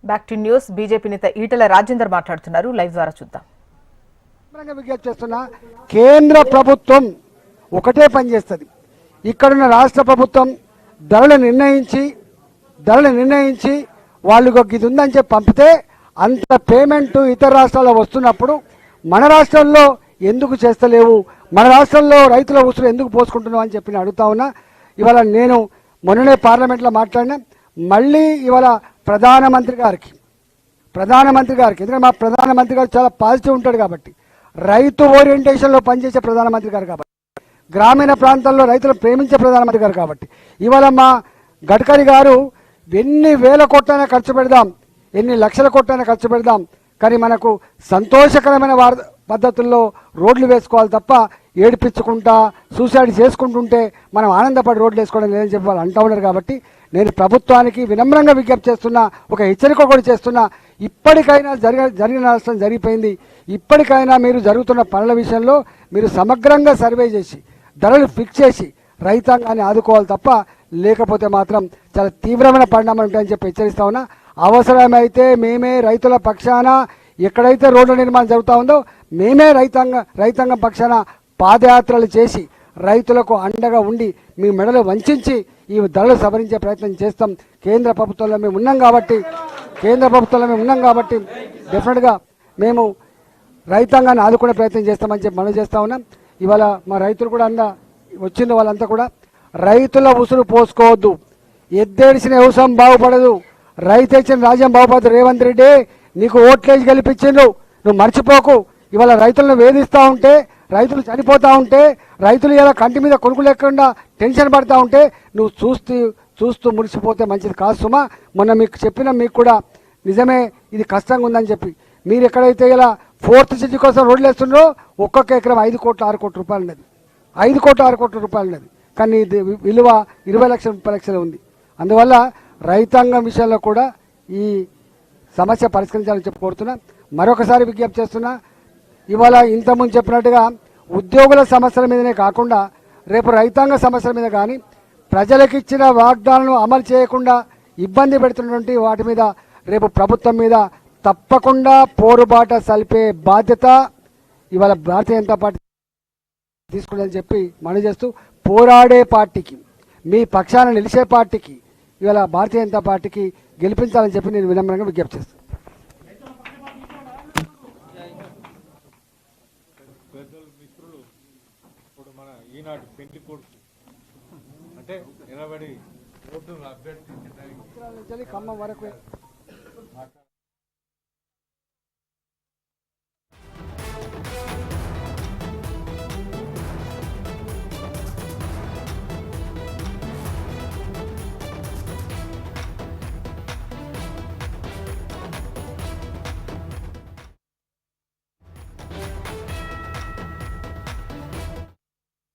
Back to news. BJP నేత ఈటెల రాజేందర్ మాట్లాడుతున్నారు. Live ద్వారా చూద్దాం. విజ్ఞప్తి చేస్తున్నా, కేంద్ర ప్రభుత్వం ఒకటే పనిచేస్తుంది. ఇక్కడున్న రాష్ట్ర ప్రభుత్వం ధరలు నిర్ణయించి వాళ్ళకు ఇది ఉందని చెప్పి పంపితే అంత పేమెంట్ ఇతర రాష్ట్రాల్లో వస్తున్నప్పుడు మన రాష్ట్రంలో ఎందుకు చేస్తలేవు, మన రాష్ట్రంలో రైతుల ఉసురు ఎందుకు పోసుకుంటున్నావు అని చెప్పి అడుగుతా ఉన్నా. ఇవాళ నేను మొన్ననే పార్లమెంట్లో మాట్లాడినా, మళ్ళీ ఇవాళ ప్రధానమంత్రి గారికి ఎందుకంటే మా ప్రధానమంత్రి గారు చాలా పాజిటివ్ ఉంటాడు కాబట్టి, రైతు ఓరియంటేషన్లో పనిచేసే ప్రధానమంత్రి గారు కాబట్టి, గ్రామీణ ప్రాంతాల్లో రైతులు ప్రేమించే ప్రధానమంత్రి గారు కాబట్టి, ఇవాళ మా గడ్కరీ గారు ఎన్ని వేల కోట్లైనా ఖర్చు పెడదాం, ఎన్ని లక్షల కోట్లైనా ఖర్చు పెడదాం, కానీ మనకు సంతోషకరమైన పద్ధతుల్లో రోడ్లు వేసుకోవాలి తప్ప ఏడిపించుకుంటా సూసైడ్ చేసుకుంటుంటే మనం ఆనందపడి రోడ్లు వేసుకోవడం లేదని చెప్పి వాళ్ళు అంటూ ఉన్నారు. కాబట్టి నేను ప్రభుత్వానికి వినమ్రంగా విజ్ఞప్తి చేస్తున్నా, ఒక హెచ్చరిక కూడా చేస్తున్నా. ఇప్పటికైనా జరిగిన నష్టం జరిగిపోయింది. ఇప్పటికైనా మీరు జరుగుతున్న పనుల విషయంలో మీరు సమగ్రంగా సర్వే చేసి ధరలు ఫిక్స్ చేసి రైతాంగాన్ని ఆదుకోవాలి తప్ప, లేకపోతే మాత్రం చాలా తీవ్రమైన పరిణామాలు ఉంటాయని చెప్పి హెచ్చరిస్తా ఉన్నా. అవసరమైతే మేమే రైతుల పక్షాన, ఎక్కడైతే రోడ్ల నిర్మాణం జరుగుతూ ఉందో మేమే రైతాంగం పక్షాన పాదయాత్రలు చేసి రైతులకు అండగా ఉండి మీ మెడలు వంచి ఈ ధరలు సవరించే ప్రయత్నం చేస్తాం. కేంద్ర ప్రభుత్వంలో మేము ఉన్నాం కాబట్టి డెఫినెట్గా మేము రైతాంగాన్ని ఆదుకునే ప్రయత్నం చేస్తామని చెప్పి మనం చేస్తూ ఉన్నాం. ఇవాళ మా రైతులు కూడా వచ్చిన వాళ్ళంతా కూడా రైతుల ఉసురు పోసుకోవద్దు, ఎద్దేడిసిన వ్యవసాయం బాగుపడదు, రైతు ఇచ్చిన రాజ్యం బాగుపడదు. రేవంత్ రెడ్డి నీకు ఓట్లేసి గెలిపించిండు, నువ్వు మర్చిపోకు. ఇవాళ రైతులను వేధిస్తూ ఉంటే, రైతులు చనిపోతూ ఉంటే, రైతులు ఇలా కంటి మీద కొనుక్కు లేకుండా టెన్షన్ పడతా ఉంటే నువ్వు చూస్తూ మురిసిపోతే మంచిది కాదు సుమా. మొన్న మీకు కూడా నిజమే, ఇది కష్టంగా ఉందని చెప్పి మీరు ఎక్కడైతే ఇలా 4th సిటీ కోసం రోడ్లు వేస్తున్నారో ఒక్కొక్క ఎకరం 5 కోట్ల 6 కోట్ల రూపాయలు ఉన్నది, 5 కోట్ల 6 కోట్ల రూపాయలు ఉన్నది. కానీ ఇది విలువ 20 లక్షలు 30 లక్షలు ఉంది. అందువల్ల రైతాంగం విషయంలో కూడా ఈ సమస్య పరిష్కరించాలని చెప్పి కోరుతున్నా. మరొకసారి విజ్ఞప్తి చేస్తున్నా, ఇవాళ ఇంతకుముందు చెప్పినట్టుగా ఉద్యోగుల సమస్యల మీదనే కాకుండా రేపు రైతాంగ సమస్యల మీద కానీ, ప్రజలకు ఇచ్చిన వాగ్దానాలను అమలు చేయకుండా ఇబ్బంది పెడుతున్నటువంటి వాటి మీద రేపు ప్రభుత్వం మీద తప్పకుండా పోరుబాట సల్పే బాధ్యత ఇవాళ భారతీయ జనతా పార్టీ తీసుకుందని చెప్పి మనం చేస్తూ, పోరాడే పార్టీకి, మీ పక్షాన నిలిచే పార్టీకి ఇవాళ భారతీయ జనతా పార్టీకి గెలిపించాలని చెప్పి నేను వినమ్రంగా విజ్ఞప్తి చేస్తాను. ఈనాటి పెళ్లి కొడుకు అంటే నిలబడి ఓటును అభ్యర్థించడానికి ఖమ్మం వరకు